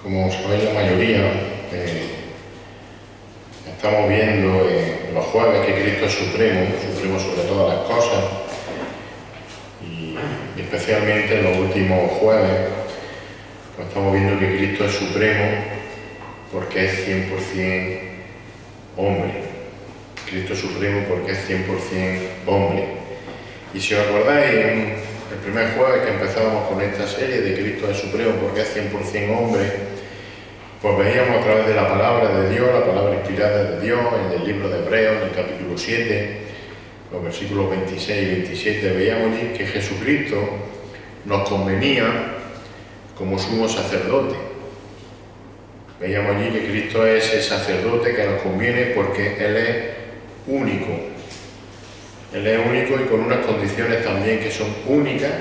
Como sabéis la mayoría, estamos viendo en los jueves que Cristo es supremo sobre todas las cosas, y especialmente en los últimos jueves pues estamos viendo que Cristo es supremo porque es 100% hombre. Cristo es supremo porque es 100% hombre. Y si os acordáis, en el primer jueves que empezábamos con esta serie de Cristo es supremo porque es 100% hombre, pues veíamos a través de la palabra de Dios, la palabra inspirada de Dios, en el libro de Hebreos, en el capítulo 7, los versículos 26 y 27, veíamos allí que Jesucristo nos convenía como sumo sacerdote. Veíamos allí que Cristo es el sacerdote que nos conviene porque Él es único. Él es único y con unas condiciones también que son únicas,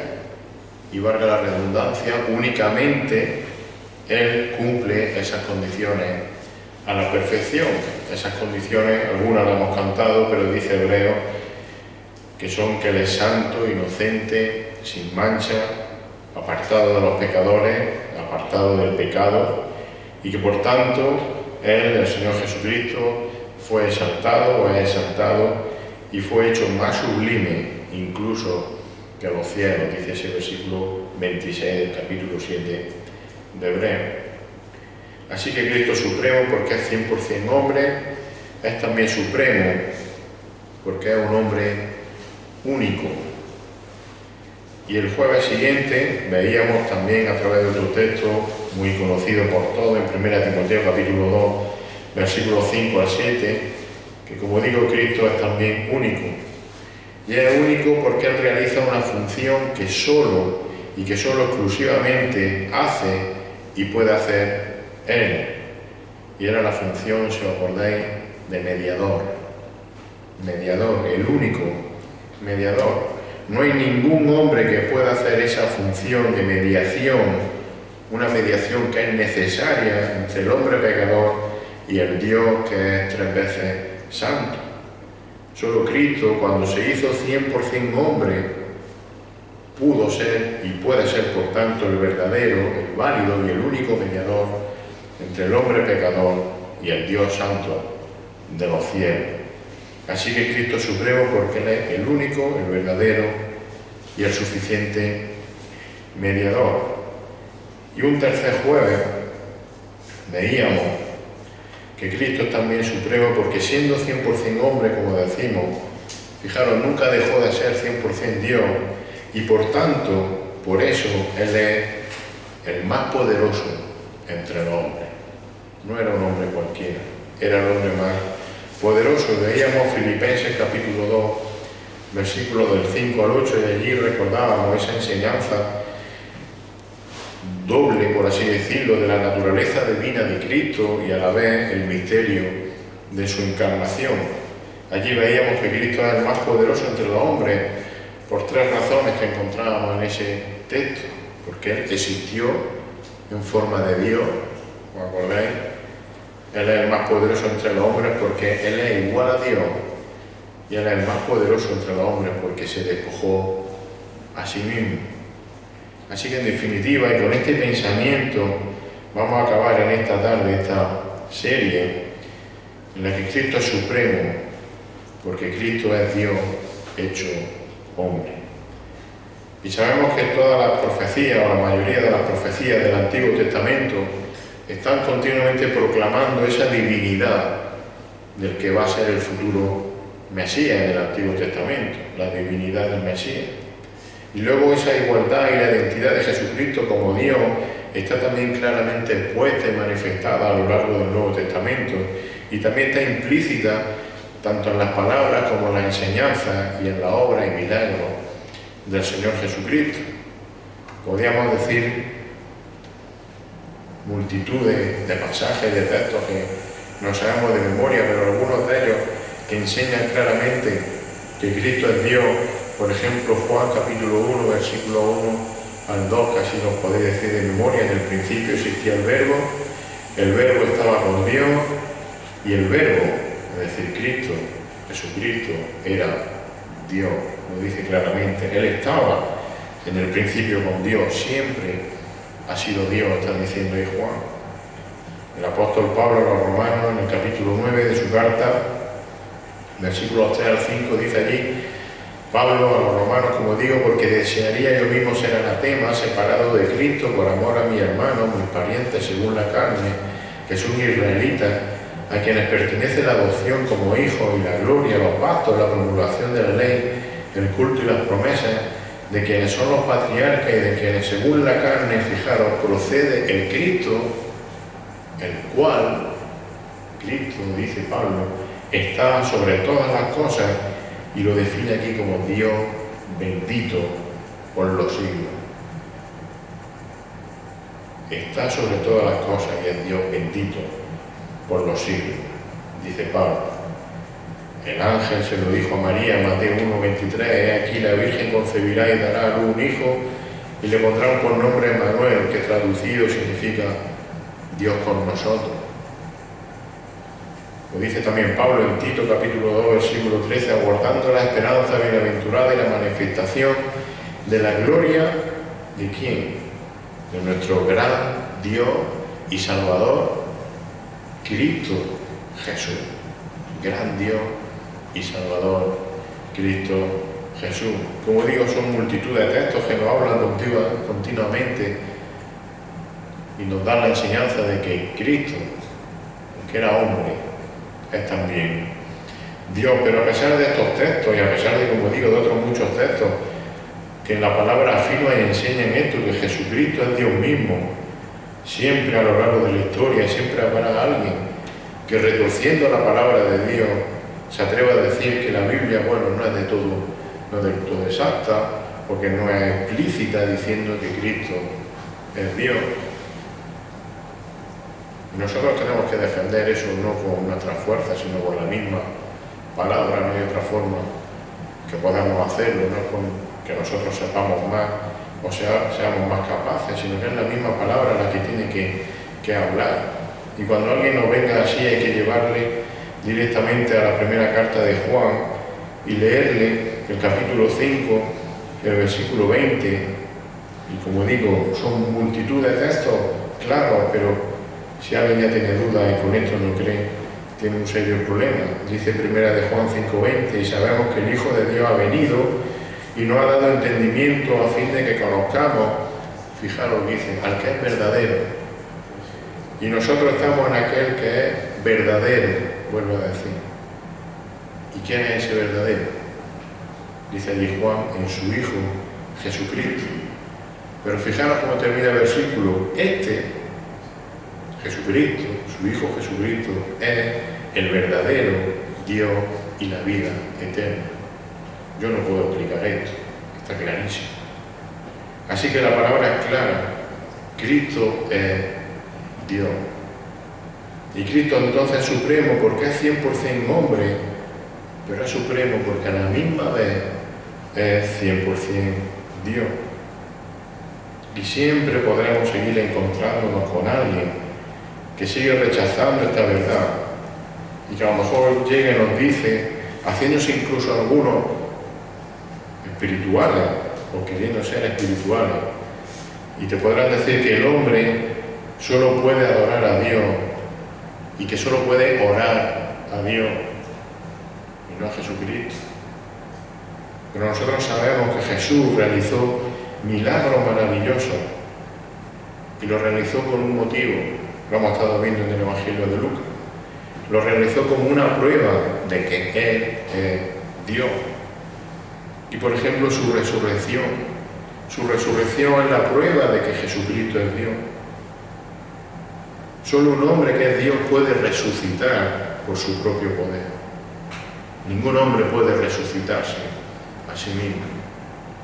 y valga la redundancia, únicamente Él cumple esas condiciones a la perfección. Esas condiciones, algunas las hemos cantado, pero dice Hebreo que son que Él es santo, inocente, sin mancha, apartado de los pecadores, apartado del pecado, y que por tanto Él, el Señor Jesucristo, fue exaltado o es exaltado y fue hecho más sublime incluso que los cielos, dice ese versículo 26 del capítulo 7 de Hebreo. Así que Cristo es supremo porque es 100% hombre, es también supremo porque es un hombre único. Y el jueves siguiente veíamos también a través de otro texto muy conocido por todos, en 1 Timoteo capítulo 2, versículos 5 al 7, que como digo, Cristo es también único. Y es único porque Él realiza una función que solo exclusivamente hace y puede hacer Él. Y era la función, si os acordáis, de mediador. Mediador, el único mediador. No hay ningún hombre que pueda hacer esa función de mediación, una mediación que es necesaria entre el hombre pecador y el Dios que es 3 veces santo. Solo Cristo, cuando se hizo 100% hombre, pudo ser y puede ser, por tanto, el verdadero, el válido y el único mediador entre el hombre pecador y el Dios santo de los cielos. Así que Cristo es supremo porque Él es el único, el verdadero y el suficiente mediador. Y un tercer jueves veíamos que Cristo es también supremo porque, siendo 100% hombre, como decimos, fijaros, nunca dejó de ser 100% Dios, y por tanto, por eso, Él es el más poderoso entre los hombres. No era un hombre cualquiera, era el hombre más poderoso. Veíamos Filipenses capítulo 2, versículos del 5 al 8, y allí recordábamos esa enseñanza doble, por así decirlo, de la naturaleza divina de Cristo y a la vez el misterio de su encarnación. Allí veíamos que Cristo es el más poderoso entre los hombres por 3 razones que encontrábamos en ese texto. Porque Él existió en forma de Dios, ¿os acordáis? Él es el más poderoso entre los hombres porque Él es igual a Dios, y Él es el más poderoso entre los hombres porque se despojó a sí mismo. Así que, en definitiva, y con este pensamiento, vamos a acabar en esta tarde esta serie en la que Cristo es supremo porque Cristo es Dios hecho hombre. Y sabemos que todas las profecías, o la mayoría de las profecías del Antiguo Testamento, están continuamente proclamando esa divinidad del que va a ser el futuro Mesías en el Antiguo Testamento, la divinidad del Mesías. Y luego esa igualdad y la identidad de Jesucristo como Dios está también claramente expuesta y manifestada a lo largo del Nuevo Testamento, y también está implícita tanto en las palabras como en las enseñanzas y en la obra y milagros del Señor Jesucristo. Podríamos decir multitudes de pasajes, de textos que no sabemos de memoria, pero algunos de ellos que enseñan claramente que Cristo es Dios. Por ejemplo, Juan capítulo 1, versículo 1 al 2, casi nos podéis decir de memoria: en el principio existía el Verbo estaba con Dios, y el Verbo, es decir, Cristo, Jesucristo, era Dios, lo dice claramente. Él estaba en el principio con Dios, siempre ha sido Dios, está diciendo ahí Juan. El apóstol Pablo a los romanos, en el capítulo 9 de su carta, versículos 3 al 5, dice allí, Pablo a los romanos, como digo, porque desearía yo mismo ser anatema, separado de Cristo, por amor a mis hermanos, mis parientes según la carne, que son israelitas, a quienes pertenece la adopción como hijos y la gloria, los pactos, la promulgación de la ley, el culto y las promesas, de quienes son los patriarcas y de quienes según la carne, fijaros, procede el Cristo, el cual, Cristo, dice Pablo, está sobre todas las cosas, y lo define aquí como Dios bendito por los siglos. Está sobre todas las cosas y es Dios bendito por los siglos, dice Pablo. El ángel se lo dijo a María en Mateo 1:23, he aquí la Virgen concebirá y dará a luz un hijo y le pondrán por nombre Emmanuel, que traducido significa Dios con nosotros. Lo dice también Pablo en Tito capítulo 2 versículo 13, aguardando la esperanza bienaventurada y la manifestación de la gloria ¿de quién? De nuestro gran Dios y Salvador, Cristo Jesús. Gran Dios y Salvador, Cristo Jesús. Como digo, son multitud de textos que nos hablan continuamente y nos dan la enseñanza de que Cristo, que era hombre, es también Dios. Pero a pesar de estos textos y a pesar de, como digo, de otros muchos textos que en la palabra afirman y enseñan esto, que Jesucristo es Dios mismo, siempre a lo largo de la historia siempre habrá alguien que retorciendo la palabra de Dios se atreva a decir que la Biblia, bueno, no es del todo exacta, porque no es explícita diciendo que Cristo es Dios. Nosotros tenemos que defender eso no con nuestra fuerza, sino con la misma palabra. No hay otra forma que podamos hacerlo, no es con que nosotros sepamos más o seamos más capaces, sino que es la misma palabra la que tiene que hablar. Y cuando alguien nos venga así hay que llevarle directamente a la primera carta de Juan y leerle el capítulo 5, el versículo 20. Y como digo, son multitud de textos, claro, pero si alguien ya tiene dudas y con esto no cree, tiene un serio problema. Dice primera de Juan 5:20, y sabemos que el Hijo de Dios ha venido y nos ha dado entendimiento a fin de que conozcamos, fijaros, dice, al que es verdadero. Y nosotros estamos en aquel que es verdadero, vuelvo a decir. ¿Y quién es ese verdadero? Dice allí Juan, en su Hijo Jesucristo. Pero fijaros cómo termina el versículo. Jesucristo, su Hijo Jesucristo, es el verdadero Dios y la vida eterna. Yo no puedo explicar esto, está clarísimo. Así que la palabra es clara, Cristo es Dios. Y Cristo entonces es supremo porque es 100% hombre, pero es supremo porque a la misma vez es 100% Dios. Y siempre podremos seguir encontrándonos con alguien que sigue rechazando esta verdad y que a lo mejor llega y nos dice, haciéndose incluso algunos espirituales o queriendo ser espirituales, y te podrán decir que el hombre solo puede adorar a Dios y que solo puede orar a Dios y no a Jesucristo. Pero nosotros sabemos que Jesús realizó milagros maravillosos y lo realizó con un motivo. Lo hemos estado viendo en el Evangelio de Lucas. Lo realizó como una prueba de que Él es Dios. Y por ejemplo su resurrección. Su resurrección es la prueba de que Jesucristo es Dios. Solo un hombre que es Dios puede resucitar por su propio poder. Ningún hombre puede resucitarse a sí mismo.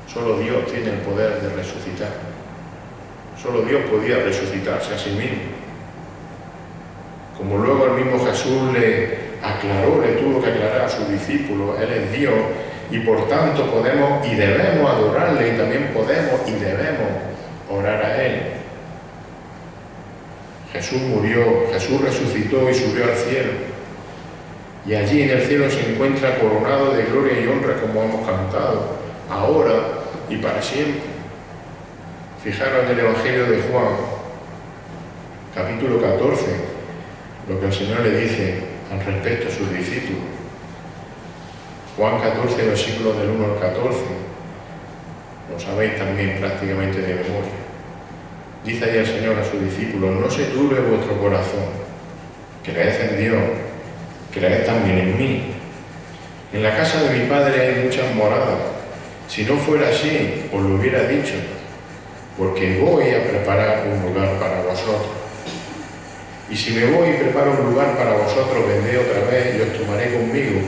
Solo Dios tiene el poder de resucitar. Solo Dios podía resucitarse a sí mismo. Como luego el mismo Jesús le aclaró, le tuvo que aclarar a sus discípulos, Él es Dios y por tanto podemos y debemos adorarle y también podemos y debemos orar a Él. Jesús murió, Jesús resucitó y subió al cielo. Y allí en el cielo se encuentra coronado de gloria y honra como hemos cantado, ahora y para siempre. Fijaros en el Evangelio de Juan, capítulo 14, lo que el Señor le dice al respecto a sus discípulos. Juan 14, versículos del 1 al 14, lo sabéis también prácticamente de memoria. Dice ahí el Señor a sus discípulos: no se turbe vuestro corazón, creed en Dios, creed también en mí. En la casa de mi Padre hay muchas moradas. Si no fuera así, os lo hubiera dicho, porque voy a preparar un lugar para vosotros. Y si me voy y preparo un lugar para vosotros, vendré otra vez y os tomaré conmigo,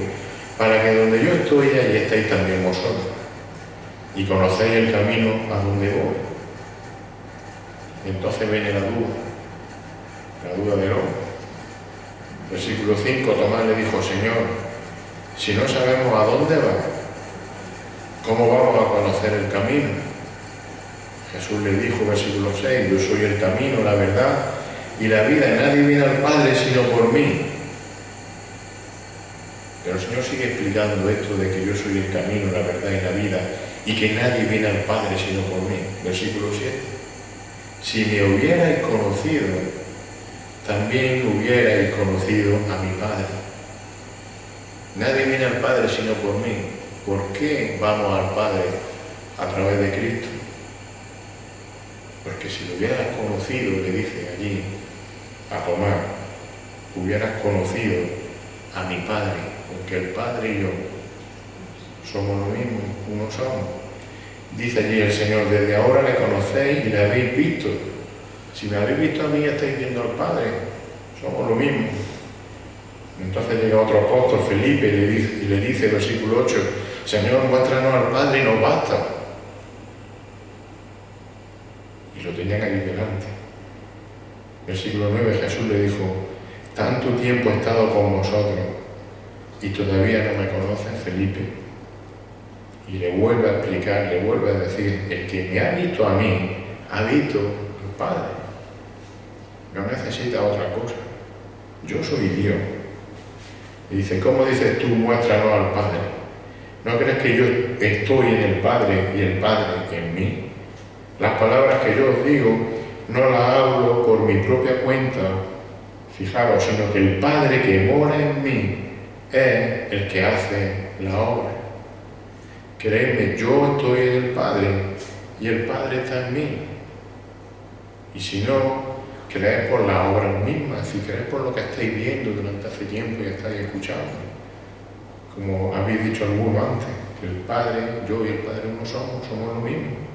para que donde yo estoy, allí estéis también vosotros, y conocéis el camino a donde voy. Entonces viene la duda del hombre. Versículo 5, Tomás le dijo: Señor, si no sabemos a dónde va, ¿cómo vamos a conocer el camino? Jesús le dijo, versículo 6, yo soy el camino, la verdad y la vida, nadie viene al Padre sino por mí. Pero el Señor sigue explicando esto de que yo soy el camino, la verdad y la vida, y que nadie viene al Padre sino por mí. Versículo 7. Si me hubierais conocido, también hubierais conocido a mi Padre. Nadie viene al Padre sino por mí. ¿Por qué vamos al Padre a través de Cristo? Porque si lo hubieras conocido, le dice allí a Tomás, hubieras conocido a mi Padre, porque el Padre y yo somos lo mismo, uno somos. Dice allí el Señor: desde ahora le conocéis y le habéis visto. Si me habéis visto a mí, estáis viendo al Padre, somos lo mismo. Entonces llega otro apóstol, Felipe, y le dice, versículo 8, Señor, muéstranos al Padre y nos basta. Y lo tenían ahí delante. Versículo 9, Jesús le dijo: tanto tiempo he estado con vosotros y todavía no me conocen, Felipe. Y le vuelve a explicar, le vuelve a decir: el que me ha visto a mí, ha visto al Padre. No necesita otra cosa. Yo soy Dios. Y dice: ¿cómo dices tú, muéstranos al Padre? ¿No crees que yo estoy en el Padre y el Padre en mí? Las palabras que yo os digo no las hablo por mi propia cuenta, fijaros, sino que el Padre que mora en mí es el que hace la obra. Creedme, yo estoy en el Padre y el Padre está en mí. Y si no, creed por las obras mismas, si creed por lo que estáis viendo durante hace tiempo y estáis escuchando. Como habéis dicho algunos antes, el Padre, yo y el Padre uno somos lo mismo.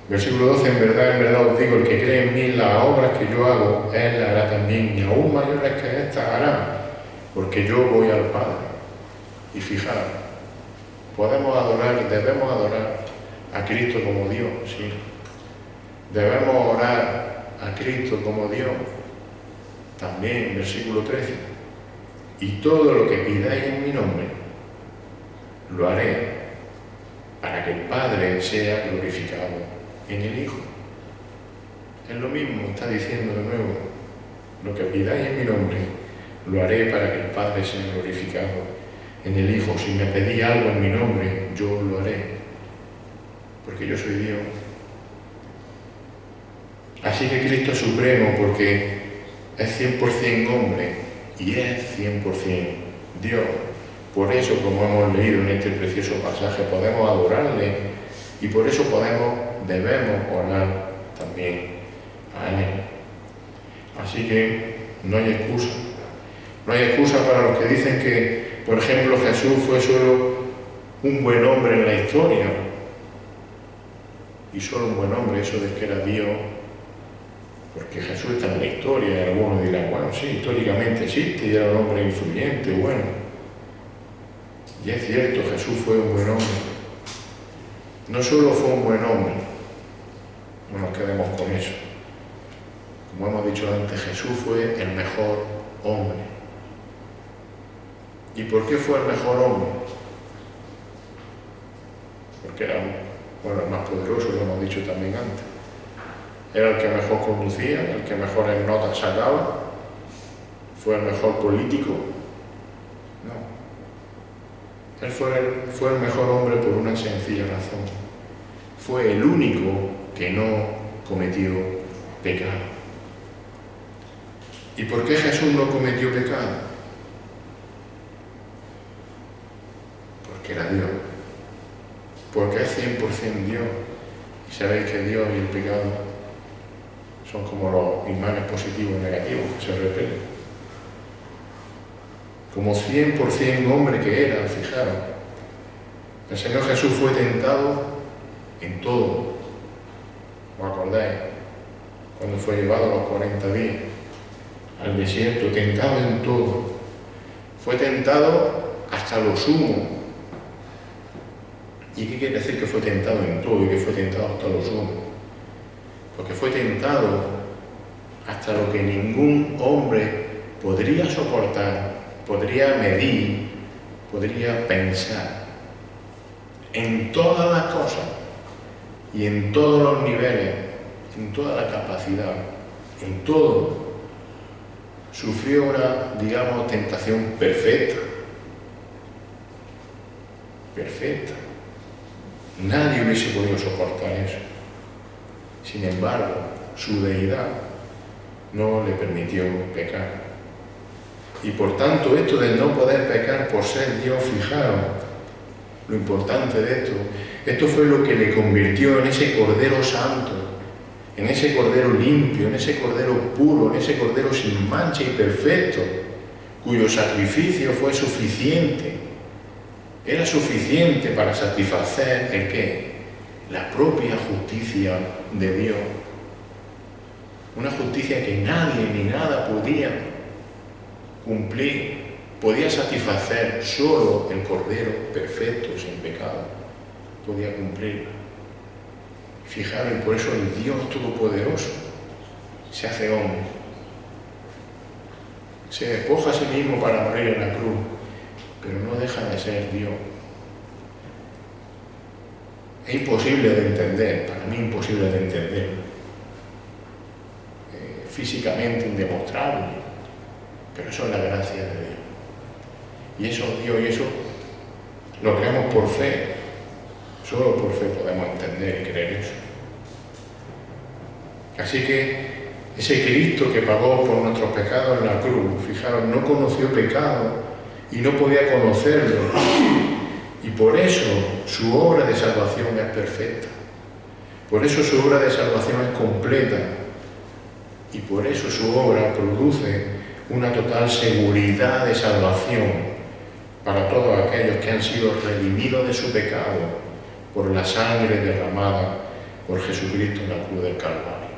Versículo 12, en verdad os digo, el que cree en mí, las obras que yo hago, él las hará también, y aún mayores que estas hará, porque yo voy al Padre. Y fijaros, debemos adorar a Cristo como Dios, sí. Debemos orar a Cristo como Dios. También, versículo 13, y todo lo que pidáis en mi nombre, lo haré para que el Padre sea glorificado en el Hijo. Es lo mismo, está diciendo de nuevo, lo que pidáis en mi nombre, lo haré para que el Padre sea glorificado en el Hijo. Si me pedís algo en mi nombre, yo lo haré, porque yo soy Dios. Así que Cristo es supremo, porque es 100% hombre y es 100% Dios. Por eso, como hemos leído en este precioso pasaje, podemos adorarle y por eso debemos orar también a Él. Así que no hay excusa. No hay excusa para los que dicen que, por ejemplo, Jesús fue solo un buen hombre en la historia. Y solo un buen hombre, eso de que era Dios, porque Jesús está en la historia y algunos dirán, bueno, sí, históricamente existe y era un hombre influyente, bueno. Y es cierto, Jesús fue un buen hombre. No solo fue un buen hombre, no nos quedemos con eso. Como hemos dicho antes, Jesús fue el mejor hombre. ¿Y por qué fue el mejor hombre? Porque era el más poderoso, lo hemos dicho también antes. Era el que mejor conducía, el que mejores notas sacaba, fue el mejor político. No. Él fue el mejor hombre por una sencilla razón. Fue el único que no cometió pecado. ¿Y por qué Jesús no cometió pecado? Porque era Dios. Porque es 100% Dios. Y sabéis que Dios y el pecado son como los imanes positivos y negativos que se repelen. Como 100% hombre que era, fijaros, el Señor Jesús fue tentado en todo. ¿Os acordáis? Cuando fue llevado a los 40 días al desierto, tentado en todo. Fue tentado hasta lo sumo. ¿Y qué quiere decir que fue tentado en todo y que fue tentado hasta lo sumo? Porque fue tentado hasta lo que ningún hombre podría soportar, podría medir, podría pensar. En todas las cosas y en todos los niveles, en toda la capacidad, en todo, sufrió una, digamos, tentación perfecta. Perfecta. Nadie hubiese podido soportar eso. Sin embargo, su deidad no le permitió pecar. Y por tanto, esto de no poder pecar por ser Dios, fijaros, lo importante de esto fue lo que le convirtió en ese Cordero Santo, en ese Cordero limpio, en ese Cordero puro, en ese Cordero sin mancha y perfecto, cuyo sacrificio fue suficiente. Era suficiente para satisfacer ¿el qué? La propia justicia de Dios. Una justicia que nadie ni nada podía cumplir, podía satisfacer, solo el Cordero perfecto, sin pecado, podía cumplirla. Fijaros, por eso el Dios Todopoderoso se hace hombre. Se despoja a sí mismo para morir en la cruz, pero no deja de ser Dios. Es imposible de entender, para mí imposible de entender, físicamente indemostrable, pero eso es la gracia de Dios. Y eso es Dios, y eso lo creemos por fe. Solo por fe podemos entender y creer eso. Así que ese Cristo que pagó por nuestros pecados en la cruz, fijaros, no conoció pecado y no podía conocerlo. Y por eso su obra de salvación es perfecta. Por eso su obra de salvación es completa. Y por eso su obra produce una total seguridad de salvación para todos aquellos que han sido redimidos de su pecado por la sangre derramada por Jesucristo en la cruz del Calvario.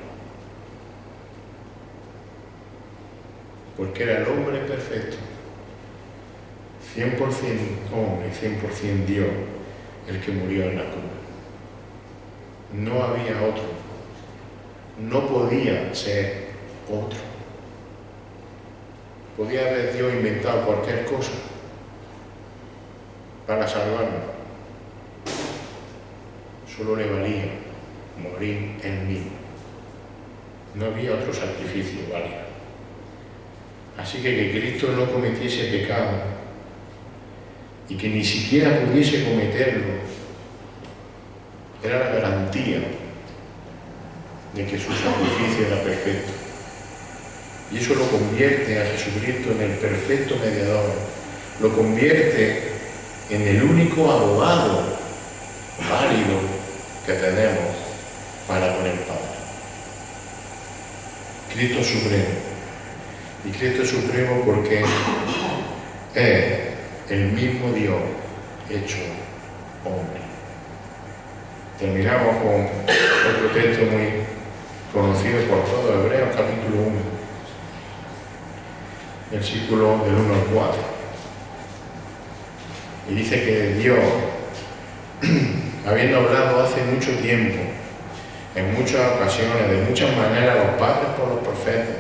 Porque era el hombre perfecto, 100% hombre y 100% Dios, el que murió en la cruz. No había otro, no podía ser otro. Podía haber Dios inventado cualquier cosa para salvarnos. Solo le valía morir él mismo. No había otro sacrificio válido. Así que Cristo no cometiese pecado y que ni siquiera pudiese cometerlo era la garantía de que su sacrificio era perfecto. Y eso lo convierte a Jesucristo en el perfecto mediador, lo convierte en el único abogado válido que tenemos para con el Padre. Cristo Supremo. Y Cristo Supremo porque es el mismo Dios hecho hombre. Terminamos con otro texto muy conocido por todos, Hebreos capítulo 1, versículo del 1 al 4. Y dice que Dios, habiendo hablado hace mucho tiempo, en muchas ocasiones, de muchas maneras, los padres por los profetas,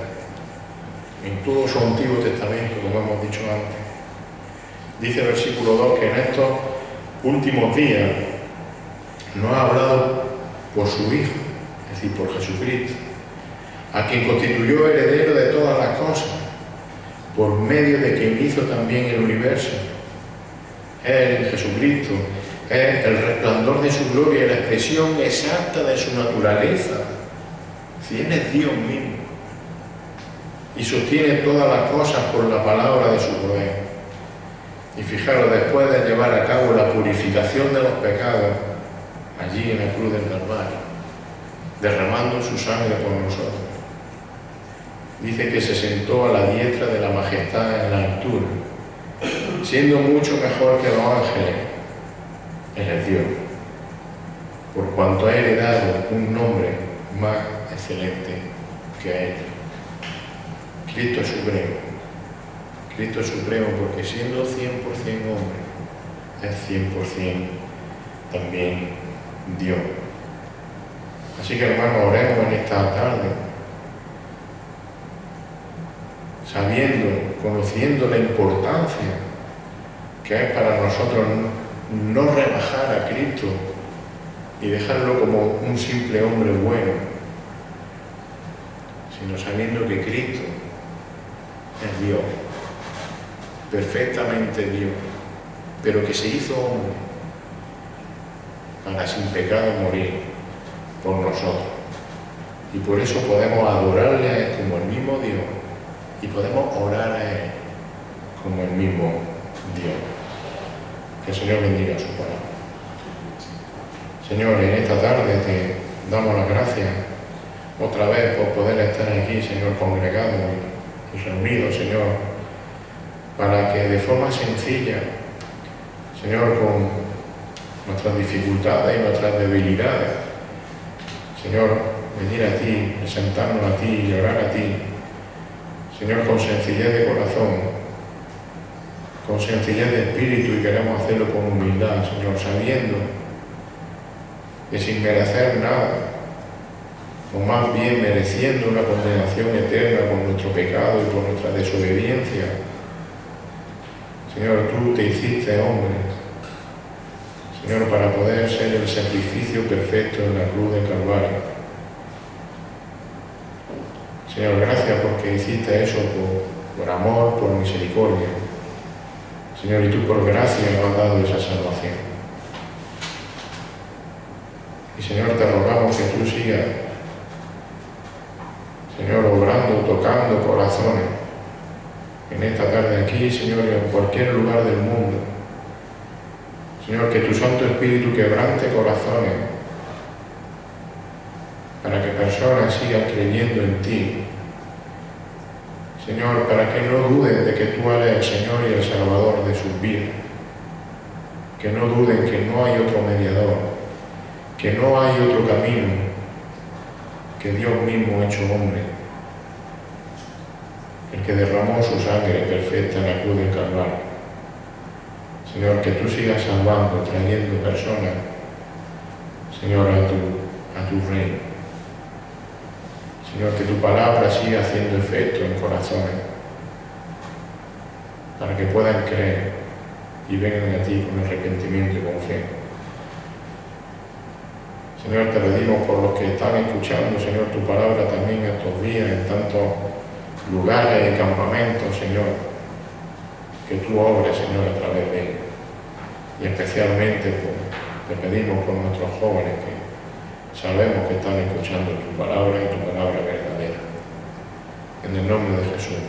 en todo su Antiguo Testamento, como hemos dicho antes. Dice el versículo 2 que en estos últimos días nos ha hablado por su Hijo, es decir, por Jesucristo, a quien constituyó heredero de todas las cosas, por medio de quien hizo también el universo. Él, Jesucristo, es el resplandor de su gloria y la expresión exacta de su naturaleza. Si Él es Dios mismo. y sostiene todas las cosas por la palabra de su poder. Y fijaros, después de llevar a cabo la purificación de los pecados, allí en la cruz del Calvario, derramando su sangre por nosotros, dice que se sentó a la diestra de la majestad en la altura, siendo mucho mejor que los ángeles. Él es Dios, por cuanto ha heredado un nombre más excelente que él. Cristo es supremo. Cristo es supremo porque siendo 100% hombre, es 100% también Dios. Así que, hermanos, oremos en esta tarde, sabiendo, conociendo la importancia que es para nosotros no rebajar a Cristo y dejarlo como un simple hombre bueno, sino sabiendo que Cristo es Dios, perfectamente Dios, pero que se hizo hombre para sin pecado morir por nosotros. Y por eso podemos adorarle a Él como el mismo Dios y podemos orar a Él como el mismo Dios. Que el Señor bendiga su palabra. Señor, en esta tarde te damos las gracias otra vez por poder estar aquí, Señor, congregados y reunidos, Señor, para que de forma sencilla, Señor, con nuestras dificultades y nuestras debilidades, Señor, venir a ti, presentarnos a ti y orar a ti, Señor, con sencillez de corazón, con sencillez de espíritu, y queremos hacerlo con humildad, Señor, sabiendo que sin merecer nada, o más bien mereciendo una condenación eterna por nuestro pecado y por nuestra desobediencia, Señor, tú te hiciste hombre, Señor, para poder ser el sacrificio perfecto en la cruz del Calvario. Señor, gracias porque hiciste eso por amor, por misericordia. Señor, y tú por gracia nos has dado esa salvación. Y Señor, te rogamos que tú sigas, Señor, obrando, tocando corazones en esta tarde aquí, Señor, y en cualquier lugar del mundo. Señor, que tu Santo Espíritu quebrante corazones para que personas sigan creyendo en ti. Señor, para que no duden de que tú eres el Señor y el Salvador de sus vidas. Que no duden que no hay otro mediador, que no hay otro camino, que Dios mismo hecho hombre, el que derramó su sangre perfecta en la cruz del Calvario. Señor, que tú sigas salvando, trayendo personas, Señor, a tu reino. Señor, que tu palabra siga haciendo efecto en corazones, para que puedan creer y vengan a ti con arrepentimiento y con fe. Señor, te pedimos por los que están escuchando, Señor, tu palabra también estos días en tantos lugares y campamentos, Señor, que tú obres, Señor, a través de ellos. Y especialmente te pedimos por nuestros jóvenes que sabemos que están escuchando tu palabra y tu palabra verdadera. En el nombre de Jesús.